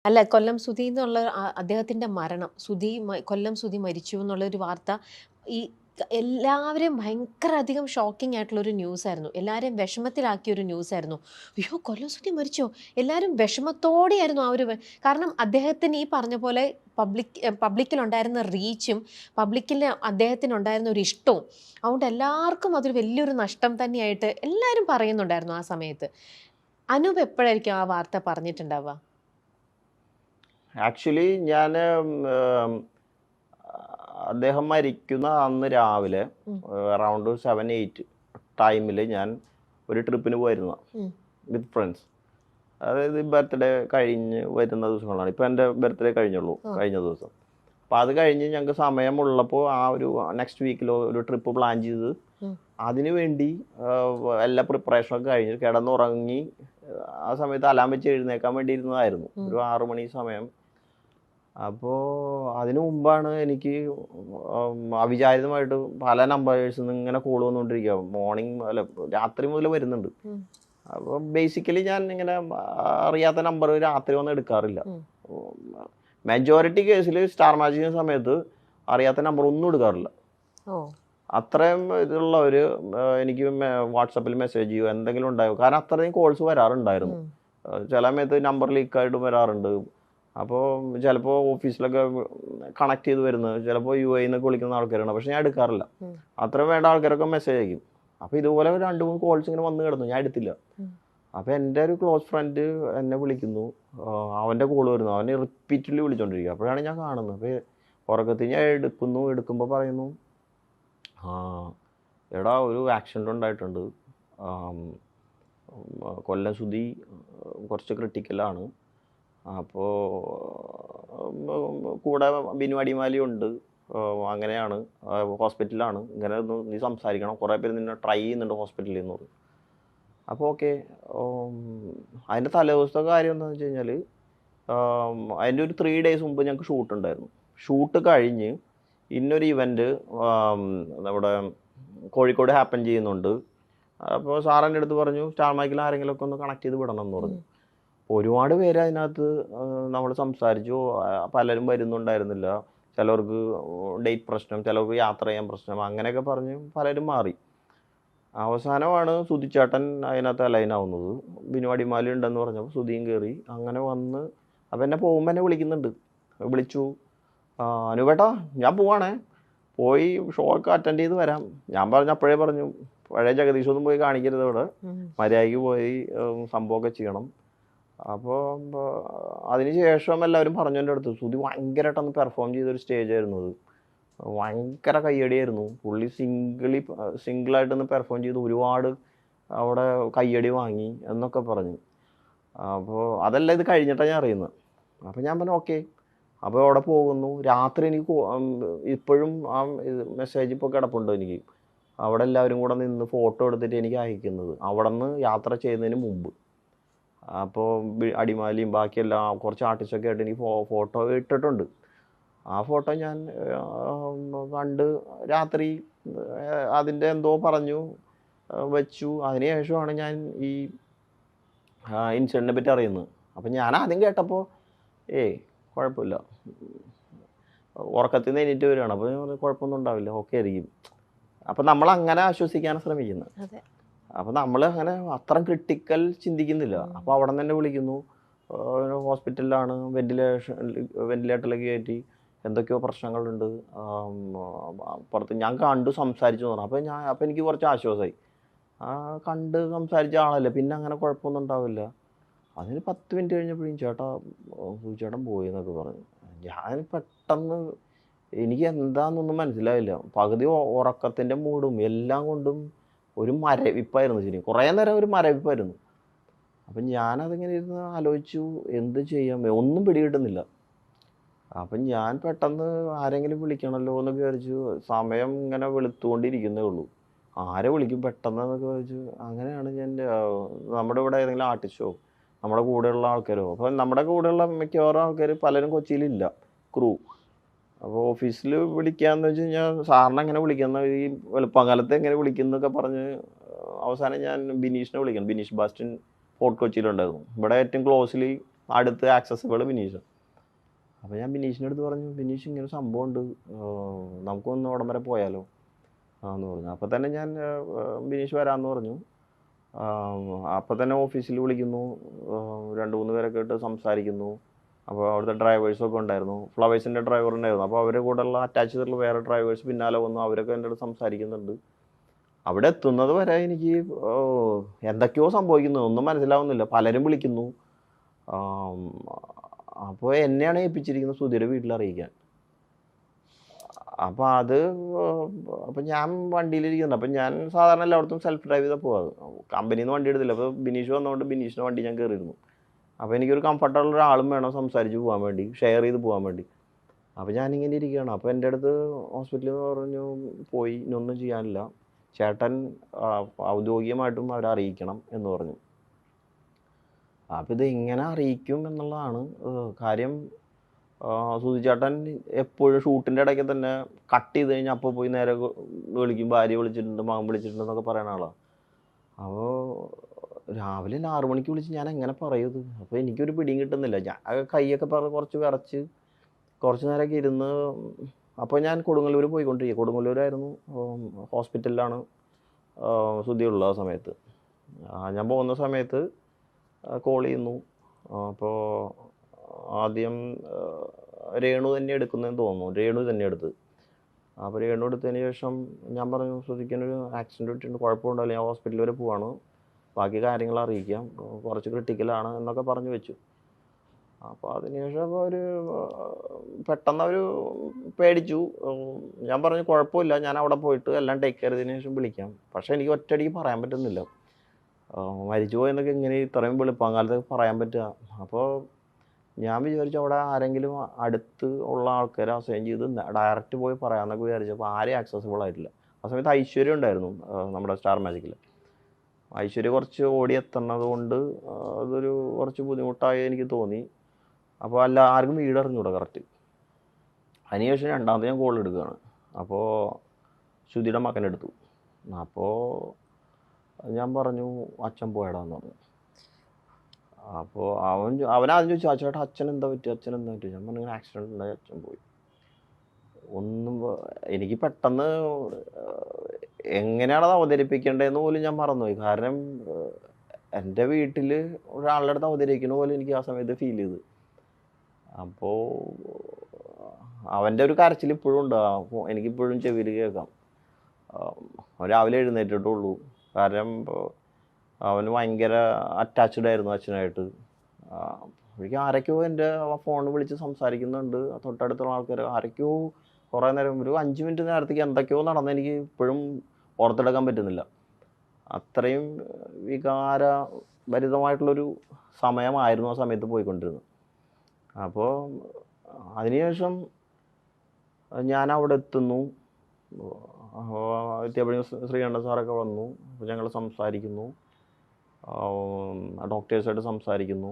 അല്ല, കൊല്ലം സുധി എന്നുള്ള അദ്ദേഹത്തിൻ്റെ മരണം, കൊല്ലം സുധി മരിച്ചു എന്നുള്ളൊരു വാർത്ത ഈ എല്ലാവരെയും ഭയങ്കര അധികം ഷോക്കിംഗ് ആയിട്ടുള്ളൊരു ന്യൂസായിരുന്നു. എല്ലാവരെയും വിഷമത്തിലാക്കിയൊരു ന്യൂസായിരുന്നു. അയ്യോ, കൊല്ലം സുധി മരിച്ചോ? എല്ലാവരും വിഷമത്തോടെയായിരുന്നു ആ ഒരു കാരണം അദ്ദേഹത്തിന് ഈ പറഞ്ഞ പോലെ പബ്ലിക്കിലുണ്ടായിരുന്ന റീച്ചും പബ്ലിക്കിൽ അദ്ദേഹത്തിനുണ്ടായിരുന്ന ഒരു ഇഷ്ടവും, അതുകൊണ്ട് എല്ലാവർക്കും അതൊരു വലിയൊരു നഷ്ടം തന്നെയായിട്ട് എല്ലാവരും പറയുന്നുണ്ടായിരുന്നു ആ സമയത്ത്. അനൂപ് എപ്പോഴായിരിക്കും ആ വാർത്ത പറഞ്ഞിട്ടുണ്ടാവുക? ആക്ച്വലി ഞാൻ അദ്ദേഹം മരിക്കുന്ന അന്ന് രാവിലെ അറൗണ്ട് 7-8 ടൈമിൽ ഞാൻ ഒരു ട്രിപ്പിന് പോയിരുന്നു വിത്ത് ഫ്രണ്ട്സ്. അതായത് ബർത്ത്ഡേ കഴിഞ്ഞ് വരുന്ന ദിവസങ്ങളാണ്. ഇപ്പം എൻ്റെ ബർത്ത്ഡേ കഴിഞ്ഞുള്ളൂ കഴിഞ്ഞ ദിവസം. അപ്പോൾ അത് കഴിഞ്ഞ് ഞങ്ങൾക്ക് സമയമുള്ളപ്പോൾ ആ ഒരു നെക്സ്റ്റ് വീക്കിൽ ഒരു ട്രിപ്പ് പ്ലാൻ ചെയ്ത് അതിനു വേണ്ടി എല്ലാ പ്രിപ്പറേഷനൊക്കെ കഴിഞ്ഞ് കിടന്നുറങ്ങി ആ സമയത്ത് അലാം വെച്ച് എഴുന്നേക്കാൻ വേണ്ടി ഇരുന്നതായിരുന്നു. ഒരു 6 മണി സമയം. അപ്പോൾ അതിനു മുമ്പാണ് എനിക്ക് അവിചാരിതമായിട്ട് പല നമ്പേഴ്സിൽ നിന്ന് ഇങ്ങനെ കോൾ വന്നുകൊണ്ടിരിക്കുക. മോർണിംഗ് അല്ല രാത്രി മുതൽ വരുന്നുണ്ട്. അപ്പോൾ ബേസിക്കലി ഞാൻ ഇങ്ങനെ അറിയാത്ത നമ്പർ രാത്രി വന്ന് എടുക്കാറില്ല. മെജോറിറ്റി കേസിൽ സ്റ്റാർ മാജിക്കുന്ന സമയത്ത് അറിയാത്ത നമ്പർ ഒന്നും എടുക്കാറില്ല. അത്രയും ഇതുള്ളവർ എനിക്ക് വാട്സപ്പിൽ മെസ്സേജ് ചെയ്യുമോ എന്തെങ്കിലും ഉണ്ടായോ, കാരണം അത്രയും കോൾസ് വരാറുണ്ടായിരുന്നു. ചില സമയത്ത് നമ്പർ ലീക്കായിട്ടും വരാറുണ്ട്. അപ്പോൾ ചിലപ്പോൾ ഓഫീസിലൊക്കെ കണക്ട് ചെയ്ത് വരുന്നത് ചിലപ്പോൾ UAE എന്നൊക്കെ വിളിക്കുന്ന ആൾക്കാരാണ്. പക്ഷെ ഞാൻ എടുക്കാറില്ല. അത്രയും വേണ്ട ആൾക്കാരൊക്കെ മെസ്സേജ് അയക്കും. അപ്പോൾ ഇതുപോലെ 2-3 കോൾസ് ഇങ്ങനെ വന്ന് കിടന്നു, ഞാൻ എടുത്തില്ല. അപ്പോൾ എൻ്റെ ഒരു ക്ലോസ് ഫ്രണ്ട് എന്നെ വിളിക്കുന്നു, അവൻ്റെ കോൾ വരുന്നു, അവനെ റിപ്പീറ്റ്ലി വിളിച്ചുകൊണ്ടിരിക്കുക. അപ്പോഴാണ് ഞാൻ കാണുന്നത്. അപ്പോൾ ഉറക്കത്തിൽ ഞാൻ എടുക്കുമ്പോൾ പറയുന്നു, എടാ ഒരു ആക്സിഡൻ്റ് ഉണ്ടായിട്ടുണ്ട്, കൊല്ലം സുധി കുറച്ച് ക്രിട്ടിക്കലാണ്, അപ്പോൾ കൂടെ ബിനു അടിമാലി ഉണ്ട്, അങ്ങനെയാണ് ഹോസ്പിറ്റലിലാണ്, ഇങ്ങനെ ഒന്ന് നീ സംസാരിക്കണം, കുറേ പേര് നിന്നെ ട്രൈ ചെയ്യുന്നുണ്ട് ഹോസ്പിറ്റലിൽ നിന്ന് പറഞ്ഞു. അപ്പോൾ ഓക്കെ. അതിൻ്റെ തലേദിവസത്തെ കാര്യം എന്താണെന്ന് വെച്ച് കഴിഞ്ഞാൽ അതിൻ്റെ ഒരു 3 days മുമ്പ് ഞങ്ങൾക്ക് ഷൂട്ട് ഉണ്ടായിരുന്നു. ഷൂട്ട് കഴിഞ്ഞ് ഇന്നൊരു ഇവൻറ്റ് നമ്മുടെ കോഴിക്കോട് ഹാപ്പൻ ചെയ്യുന്നുണ്ട്. അപ്പോൾ സാറിൻ്റെ അടുത്ത് പറഞ്ഞു സ്റ്റാർ മൈക്കിൽ ആരെങ്കിലുമൊക്കെ ഒന്ന് കണക്ട് ചെയ്ത് വിടണം എന്ന് പറഞ്ഞു. ഒരുപാട് പേര് അതിനകത്ത് നമ്മൾ സംസാരിച്ചു. പലരും വരുന്നുണ്ടായിരുന്നില്ല. ചിലവർക്ക് ഡേറ്റ് പ്രശ്നം, ചിലവർക്ക് യാത്ര ചെയ്യാൻ പ്രശ്നം, അങ്ങനെയൊക്കെ പറഞ്ഞ് പലരും മാറി. അവസാനമാണ് സുധിച്ചേട്ടൻ അതിനകത്ത് അലൈനാവുന്നത്. ബിനു അടിമാലി ഉണ്ടെന്ന് പറഞ്ഞപ്പോൾ സുധിയും കയറി അങ്ങനെ വന്ന്. അപ്പം എന്നെ പോകുമ്പോൾ എന്നെ വിളിക്കുന്നുണ്ട്. വിളിച്ചു, അനുപേട്ടാ ഞാൻ പോവാണേ, പോയി ഷോ ഒക്കെ അറ്റൻഡ് ചെയ്ത് വരാം. ഞാൻ അപ്പോഴേ പറഞ്ഞു പഴയ ജഗദീഷൊന്നും പോയി കാണിക്കരുത്, ഇവിടെ മര്യാദയ്ക്ക് പോയി സംഭവമൊക്കെ ചെയ്യണം. അപ്പോൾ അതിന് ശേഷം എല്ലാവരും പറഞ്ഞു എൻ്റെ അടുത്ത്, സുധി ഭയങ്കരമായിട്ടൊന്ന് പെർഫോം ചെയ്തൊരു സ്റ്റേജ് ആയിരുന്നു അത്. ഭയങ്കര കയ്യടിയായിരുന്നു. പുള്ളി സിംഗിളായിട്ടൊന്ന് പെർഫോം ചെയ്ത് ഒരുപാട് അവിടെ കയ്യടി വാങ്ങി എന്നൊക്കെ പറഞ്ഞു. അപ്പോൾ അതെല്ലാം ഇത് കഴിഞ്ഞിട്ടാണ് ഞാൻ അറിയുന്നത്. അപ്പോൾ ഞാൻ പറഞ്ഞു ഓക്കെ. അപ്പോൾ അവിടെ പോകുന്നു. രാത്രി എനിക്ക് ഇപ്പോഴും ആ മെസ്സേജ് ഇപ്പോൾ കിടപ്പുണ്ട് എനിക്ക്. അവിടെ എല്ലാവരും കൂടെ നിന്ന് ഫോട്ടോ എടുത്തിട്ട് എനിക്ക് അയക്കുന്നത് അവിടെ നിന്ന് യാത്ര ചെയ്യുന്നതിന് മുമ്പ്. അപ്പോൾ അടിമാലിയും ബാക്കിയെല്ലാം കുറച്ച് ആർട്ടിസ്റ്റൊക്കെ ആയിട്ട് എനിക്ക് ഫോട്ടോ ഇട്ടിട്ടുണ്ട്. ആ ഫോട്ടോ ഞാൻ കണ്ട് രാത്രി അതിൻ്റെ എന്തോ പറഞ്ഞു വെച്ചു. അതിനുശേഷമാണ് ഞാൻ ഈ ഇൻസിഡൻറ്റിനെ പറ്റി അറിയുന്നത്. അപ്പം ഞാൻ ആദ്യം കേട്ടപ്പോൾ കുഴപ്പമില്ല, ഉറക്കത്തിൽ നിന്ന് എണീറ്റ് വരികയാണ്. അപ്പോൾ ഞാൻ കുഴപ്പമൊന്നും ഉണ്ടാവില്ല, ഓക്കെ ആയിരിക്കും. അപ്പം നമ്മളങ്ങനെ ആശ്വസിക്കാനാണ് ശ്രമിക്കുന്നത്. അപ്പോൾ നമ്മൾ അങ്ങനെ അത്ര ക്രിട്ടിക്കൽ ചിന്തിക്കുന്നില്ല. അപ്പോൾ അവിടെ നിന്ന് തന്നെ വിളിക്കുന്നു, ഹോസ്പിറ്റലിലാണ്, വെന്റിലേറ്ററിലേക്ക് കയറ്റി, എന്തൊക്കെയോ പ്രശ്നങ്ങളുണ്ട്, പുറത്ത് ഞാൻ കണ്ടു സംസാരിച്ചു എന്ന് പറഞ്ഞു. അപ്പോൾ എനിക്ക് കുറച്ച് ആശ്വാസമായി. കണ്ട് സംസാരിച്ച ആളല്ലേ, പിന്നെ അങ്ങനെ കുഴപ്പമൊന്നും ഉണ്ടാവില്ല. അതിന് 10 മിനിറ്റ് കഴിഞ്ഞപ്പോഴും ചേട്ടൻ പോയി എന്നൊക്കെ പറഞ്ഞു. ഞാൻ പെട്ടെന്ന് എനിക്ക് എന്താണെന്നൊന്നും മനസ്സിലായില്ല. പകുതി ഉറക്കത്തിൻ്റെ മൂടും എല്ലാം കൊണ്ടും ഒരു മരവിപ്പായിരുന്നു. ശരി, കുറേ നേരം ഒരു മരവിപ്പായിരുന്നു. അപ്പം ഞാനതിങ്ങനെ ഇരുന്ന് ആലോചിച്ചു എന്ത് ചെയ്യാൻ, ഒന്നും പിടികിട്ടുന്നില്ല. അപ്പം ഞാൻ പെട്ടെന്ന് ആരെങ്കിലും വിളിക്കണമല്ലോ എന്നൊക്കെ വിചാരിച്ചു. സമയം ഇങ്ങനെ വെളുത്തുകൊണ്ടിരിക്കുന്നേ ഉള്ളൂ, ആരെ വിളിക്കും പെട്ടെന്ന് എന്നൊക്കെ വിചാരിച്ചു. അങ്ങനെയാണ് ഞാൻ നമ്മുടെ ഇവിടെ ഏതെങ്കിലും ആർട്ടിസ്റ്റോ നമ്മുടെ കൂടെയുള്ള ആൾക്കാരോ, അപ്പോൾ നമ്മുടെ കൂടെയുള്ള മിക്കവാറും ആൾക്കാർ പലരും കൊച്ചിയിലില്ല, ക്രൂ. അപ്പോൾ ഓഫീസിൽ വിളിക്കാമെന്ന് വെച്ച് കഴിഞ്ഞാൽ സാറിനെ എങ്ങനെ വിളിക്കുന്ന, ഈ വെളുപ്പകാലത്ത് എങ്ങനെ വിളിക്കുന്നൊക്കെ പറഞ്ഞ് അവസാനം ഞാൻ ബിനീഷിനെ വിളിക്കണം. ബിനീഷ് ബാസ്റ്റിൻ ഫോർട്ട് കൊച്ചിയിലുണ്ടായിരുന്നു. ഇവിടെ ഏറ്റവും ക്ലോസ്ലി അടുത്ത് ആക്സസിബിൾ ബിനീഷ്. അപ്പോൾ ഞാൻ ബിനീഷിൻ്റെ അടുത്ത് പറഞ്ഞു, ബിനീഷ് ഇങ്ങനെ സംഭവമുണ്ട്, നമുക്കൊന്ന് അവിടം വരെ പോയാലോ എന്ന് പറഞ്ഞു. അപ്പോൾ തന്നെ ഞാൻ ബിനീഷ് വരാമെന്ന് പറഞ്ഞു. അപ്പോൾ തന്നെ ഓഫീസിൽ വിളിക്കുന്നു, 2-3 പേരൊക്കെ ഇട്ട് സംസാരിക്കുന്നു. അപ്പോൾ അവിടുത്തെ ഡ്രൈവേഴ്സൊക്കെ ഉണ്ടായിരുന്നു, ഫ്ലവേഴ്സിൻ്റെ ഡ്രൈവർ ഉണ്ടായിരുന്നു. അപ്പോൾ അവരുടെ കൂടെയുള്ള അറ്റാച്ച് ചെയ്തിട്ടുള്ള വേറെ ഡ്രൈവേഴ്സ് പിന്നാലെ വന്നു, അവരൊക്കെ എൻ്റെ അടുത്ത് സംസാരിക്കുന്നുണ്ട്. അവിടെ എത്തുന്നത് വരെ എനിക്ക് എന്തൊക്കെയോ സംഭവിക്കുന്നു, ഒന്നും മനസ്സിലാവുന്നില്ല. പലരും വിളിക്കുന്നു. അപ്പോൾ എന്നെയാണ് ഏൽപ്പിച്ചിരിക്കുന്നത് സുധിയുടെ വീട്ടിൽ അറിയിക്കാൻ. അപ്പോൾ അപ്പോൾ ഞാൻ വണ്ടിയിലിരിക്കുന്നുണ്ട്. അപ്പം ഞാൻ സാധാരണ എല്ലായിടത്തും സെൽഫ് ഡ്രൈവ് ചെയ്താൽ പോകാറ്, കമ്പനിയിൽ നിന്ന് വണ്ടി എടുത്തില്ല. അപ്പോൾ ബിനീഷ് വന്നതുകൊണ്ട് ബിനീഷിൻ്റെ വണ്ടി ഞാൻ കയറിയിരുന്നു. അപ്പോൾ എനിക്കൊരു കംഫർട്ടബിൾ ഒരാളും വേണം സംസാരിച്ച് പോകാൻ വേണ്ടി, ഷെയർ ചെയ്ത് പോകാൻ വേണ്ടി. അപ്പോൾ ഞാനിങ്ങനെ ഇരിക്കുകയാണ്. അപ്പോൾ എൻ്റെ അടുത്ത് ഹോസ്പിറ്റലിൽ നിന്ന് പറഞ്ഞു, പോയി ഇനിയൊന്നും ചെയ്യാനില്ല, ചേട്ടൻ ഔദ്യോഗികമായിട്ടും അവരെ അറിയിക്കണം എന്ന് പറഞ്ഞു. അപ്പോൾ ഇത് എങ്ങനെ അറിയിക്കും എന്നുള്ളതാണ് കാര്യം. സുധി ചേട്ടൻ എപ്പോഴും ഷൂട്ടിൻ്റെ ഇടയ്ക്ക് തന്നെ കട്ട് ചെയ്ത് കഴിഞ്ഞാൽ അപ്പോൾ പോയി നേരെ വിളിക്കും, ഭാര്യ വിളിച്ചിട്ടുണ്ട്, മകൻ വിളിച്ചിട്ടുണ്ട് എന്നൊക്കെ പറയുന്ന ആളാണ്. അപ്പോൾ രാവിലെ 6 മണിക്ക് വിളിച്ച് ഞാൻ എങ്ങനെ പറയും ഇത്? അപ്പോൾ എനിക്കൊരു പിടിയും കിട്ടുന്നില്ല. ഞാൻ കൈയൊക്കെ കുറച്ച് വിറച്ച് കുറച്ച് നേരമൊക്കെ ഇരുന്ന്. അപ്പോൾ ഞാൻ കൊടുങ്ങല്ലൂർ പോയിക്കൊണ്ടിരിക്കുക. കൊടുങ്ങല്ലൂരായിരുന്നു, ഹോസ്പിറ്റലിലാണ് സുധിയുള്ള ആ സമയത്ത്. ഞാൻ പോകുന്ന സമയത്ത് കോൾ ചെയ്യുന്നു. അപ്പോൾ ആദ്യം രേണു തന്നെ എടുക്കുന്നതെന്ന് തോന്നുന്നു, രേണു തന്നെ എടുത്ത്. അപ്പോൾ രേണു എടുത്തതിന് ശേഷം ഞാൻ പറഞ്ഞു, സുധിക്കൊരു ആക്സിഡൻറ്റ് പറ്റിയിട്ടുണ്ട്, കുഴപ്പമുണ്ടല്ലോ, ഞാൻ ഹോസ്പിറ്റലിൽ വരെ പോവാണ്, ബാക്കി കാര്യങ്ങൾ അറിയിക്കാം, കുറച്ച് ക്രിട്ടിക്കലാണ് എന്നൊക്കെ പറഞ്ഞു വെച്ചു. അപ്പോൾ അതിനുശേഷം പെട്ടെന്ന് അവർ പേടിച്ചു. ഞാൻ പറഞ്ഞു കുഴപ്പമില്ല, ഞാൻ അവിടെ പോയിട്ട് എല്ലാം ടേക്ക് കെയർ ചെയ്തതിന് ശേഷം വിളിക്കാം. പക്ഷേ എനിക്ക് ഒറ്റയടിക്ക് പറയാൻ പറ്റുന്നില്ല, മരിച്ചു പോയെന്നൊക്കെ ഇങ്ങനെ ഇത്രയും വെളുപ്പാങ്കാലത്ത് പറയാൻ പറ്റുക. അപ്പോൾ ഞാൻ വിചാരിച്ചു അവിടെ ആരെങ്കിലും അടുത്ത് ഉള്ള ആൾക്കാരെ അസൈൻ ചെയ്ത് ഡയറക്റ്റ് പോയി പറയാമെന്നൊക്കെ വിചാരിച്ചപ്പോൾ ആരെയും ആക്സസിബിൾ ആയിട്ടില്ല. ആ സമയത്ത് ഐശ്വര്യ ഉണ്ടായിരുന്നു, നമ്മുടെ സ്റ്റാർ മാജിക്കിൽ. ഐശ്വര്യ കുറച്ച് ഓടിയെത്തുന്നത് കൊണ്ട് കുറച്ച് ബുദ്ധിമുട്ടായി എനിക്ക് തോന്നി. അപ്പോൾ ആർക്കും വീട് അറിഞ്ഞൂടാ കറക്റ്റ്. അതിനുശേഷം രണ്ടാമത് ഞാൻ കോൾ എടുക്കുകയാണ്. അപ്പോൾ ശ്രുതിയുടെ മകനെടുത്തു. അപ്പോൾ ഞാൻ പറഞ്ഞു, അച്ഛൻ പോയടാന്ന് പറഞ്ഞു. അപ്പോൾ അവനാദ്യം ചോദിച്ചു, ചേട്ടാ അച്ഛൻ എന്താ പറ്റി? ഞാൻ പറഞ്ഞു, ഇങ്ങനെ ആക്സിഡൻറ്റ് ഉണ്ടായി, അച്ഛൻ പോയി. എനിക്ക് പെട്ടെന്ന് എങ്ങനെയാണത് അവതരിപ്പിക്കേണ്ടതെന്ന് പോലും ഞാൻ മറന്നുപോയി. കാരണം എൻ്റെ വീട്ടിൽ ഒരാളുടെ അടുത്ത് അവതരിക്കുന്ന പോലെ എനിക്ക് ആ സമയത്ത് ഫീൽ ചെയ്തു. അപ്പോൾ അവൻ്റെ ഒരു കരച്ചിൽ ഇപ്പോഴും ഉണ്ട്, എനിക്കിപ്പോഴും ചെവിയിൽ കേൾക്കാം. രാവിലെ എഴുന്നേറ്റിട്ടുള്ളൂ. കാരണം അവന് ഭയങ്കര അറ്റാച്ച്ഡ് ആയിരുന്നു അച്ഛനായിട്ട്. എനിക്ക് ആരൊക്കെയോ എൻ്റെ ഫോണിൽ വിളിച്ച് സംസാരിക്കുന്നുണ്ട്, തൊട്ടടുത്തുള്ള ആൾക്കാർ ആരൊക്കെയോ കുറേ നേരം, ഒരു 5 മിനിറ്റ് നേരത്തേക്ക് എന്തൊക്കെയോ നടന്ന് എനിക്ക് ഇപ്പോഴും ഓർത്തെടുക്കാൻ പറ്റുന്നില്ല. അത്രയും വികാരഭരിതമായിട്ടുള്ളൊരു സമയമായിരുന്നു ആ സമയത്ത് പോയിക്കൊണ്ടിരുന്നത്. അപ്പോൾ അതിനുശേഷം ഞാൻ അവിടെ എത്തുന്നു. എത്തിയപ്പോഴും ശ്രീകണ്ഠൻ സാറൊക്കെ വന്നു. അപ്പോൾ ഞങ്ങൾ സംസാരിക്കുന്നു, ഡോക്ടേഴ്സായിട്ട് സംസാരിക്കുന്നു.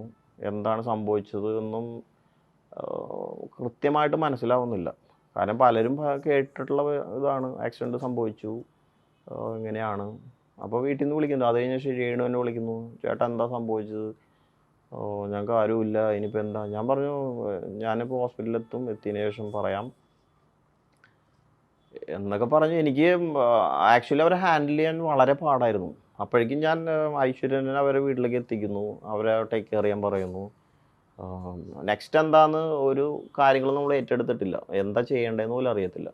എന്താണ് സംഭവിച്ചത് എന്നും കൃത്യമായിട്ട് മനസ്സിലാവുന്നില്ല. കാരണം പലരും കേട്ടിട്ടുള്ള ഇതാണ്, ആക്സിഡൻറ്റ് സംഭവിച്ചു ഇങ്ങനെയാണ്. അപ്പോൾ വീട്ടിൽ നിന്ന് വിളിക്കുന്നു. അത് കഴിഞ്ഞ രേണു എന്നെ വിളിക്കുന്നു, ചേട്ടാ എന്താ സംഭവിച്ചത്? ഞങ്ങൾക്ക് ആരുമില്ല, ഇനിയിപ്പോൾ എന്താ? ഞാൻ പറഞ്ഞു, ഞാനിപ്പോൾ ഹോസ്പിറ്റലിലെത്തും, എത്തിയതിന് ശേഷം പറയാം എന്നൊക്കെ പറഞ്ഞു. എനിക്ക് ആക്ച്വലി അവരെ ഹാൻഡിൽ ചെയ്യാൻ വളരെ പാടായിരുന്നു. അപ്പോഴേക്കും ഞാൻ ഐശ്വര്യനെ അവരെ വീട്ടിലേക്ക് എത്തിക്കുന്നു, അവരെ ടേക്ക് കെയർ ചെയ്യാൻ പറയുന്നു. നെക്സ്റ്റ് എന്താന്ന് ഒരു കാര്യങ്ങളും നമ്മൾ ഏറ്റെടുത്തിട്ടില്ല, എന്താ ചെയ്യേണ്ടതെന്ന് പോലും അറിയത്തില്ല.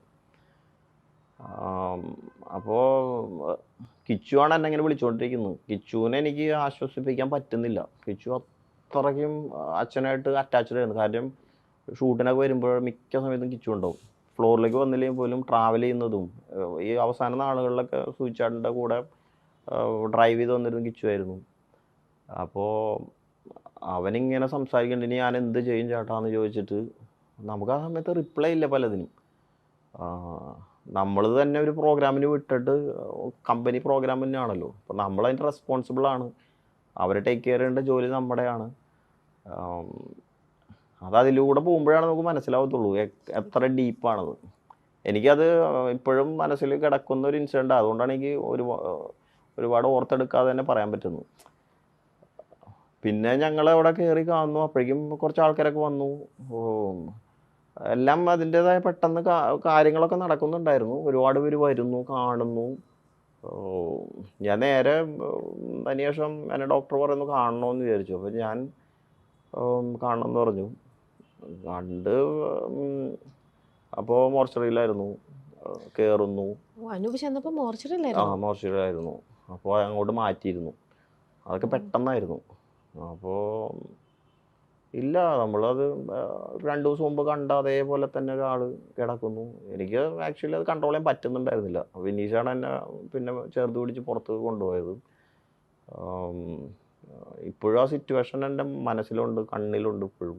അപ്പോൾ കിച്ചുവാണ് എന്നെ ഇങ്ങനെ വിളിച്ചുകൊണ്ടിരിക്കുന്നത്. കിച്ചുവിനെ എനിക്ക് ആശ്വസിപ്പിക്കാൻ പറ്റുന്നില്ല. കിച്ചു അത്രയ്ക്കും അച്ഛനായിട്ട് അറ്റാച്ച്ഡ് ആയിരുന്നു. കാര്യം ഷൂട്ടിനൊക്കെ വരുമ്പോൾ മിക്ക സമയത്തും കിച്ചു ഉണ്ടാവും. ഫ്ലോറിലേക്ക് വന്നില്ലെങ്കിൽ പോലും ട്രാവൽ ചെയ്യുന്നതും ഈ അവസാന നാളുകളിലൊക്കെ സൂചിച്ചാടിൻ്റെ കൂടെ ഡ്രൈവ് ചെയ്ത് വന്നിരുന്ന കിച്ചു ആയിരുന്നു. അപ്പോൾ അവനിങ്ങനെ സംസാരിക്കേണ്ട, ഇനി ഞാൻ എന്ത് ചെയ്യും ചേട്ടാന്ന് ചോദിച്ചിട്ട് നമുക്ക് ആ സമയത്ത് റിപ്ലൈ ഇല്ല പലതിനും. നമ്മൾ തന്നെ ഒരു പ്രോഗ്രാമിന് വിട്ടിട്ട്, കമ്പനി പ്രോഗ്രാം തന്നെയാണല്ലോ, അപ്പോൾ നമ്മളതിൻ്റെ റെസ്പോൺസിബിളാണ്. അവരെ ടേക്ക് കെയർ ചെയ്യേണ്ട ജോലി നമ്മുടെയാണ്. അതിലൂടെ പോകുമ്പോഴാണ് നമുക്ക് മനസ്സിലാവത്തുള്ളൂ എത്ര ഡീപ്പാണത്. എനിക്കത് ഇപ്പോഴും മനസ്സിൽ കിടക്കുന്ന ഒരു ഇൻസിഡൻ്റ്. അതുകൊണ്ടാണ് എനിക്ക് ഒരുപാട് ഓർത്തെടുക്കാതെ തന്നെ പറയാൻ പറ്റുന്നത്. പിന്നെ ഞങ്ങൾ അവിടെ കയറി കാണുന്നു, അപ്പോഴേക്കും കുറച്ച് ആൾക്കാരൊക്കെ വന്നു. ഓ, എല്ലാം അതിൻ്റെതായ പെട്ടെന്ന് കാര്യങ്ങളൊക്കെ നടക്കുന്നുണ്ടായിരുന്നു. ഒരുപാട് പേര് വരുന്നു, കാണുന്നു. ഓ, ഞാൻ നേരെ അതിനുശേഷം എന്നെ ഡോക്ടർ പറയുന്നു കാണണമെന്ന് വിചാരിച്ചു. അപ്പോൾ ഞാൻ കാണണമെന്ന് പറഞ്ഞു. കണ്ട് അപ്പോൾ മോർച്ചറിയിലായിരുന്നു. കയറുന്നു. അനൂപ് ചെന്നപ്പോ ആ, മോർച്ചറിയിലായിരുന്നു. മോർച്ചറിയിലായിരുന്നു. അപ്പോൾ അങ്ങോട്ട് മാറ്റിയിരുന്നു. അതൊക്കെ പെട്ടെന്നായിരുന്നു. അപ്പോൾ ഇല്ല, നമ്മളത് 2 ദിവസം മുമ്പ് കണ്ട അതേപോലെ തന്നെ ഒരാൾ കിടക്കുന്നു. എനിക്ക് ആക്ച്വലി അത് കൺട്രോൾ ചെയ്യാൻ പറ്റുന്നുണ്ടായിരുന്നില്ല. വിനീഷാണ് എന്നെ പിന്നെ ചേർത്ത് പിടിച്ച് പുറത്ത് കൊണ്ടുപോയത്. ഇപ്പോഴും ആ സിറ്റുവേഷൻ എൻ്റെ മനസ്സിലുണ്ട്, കണ്ണിലുണ്ട് ഇപ്പോഴും.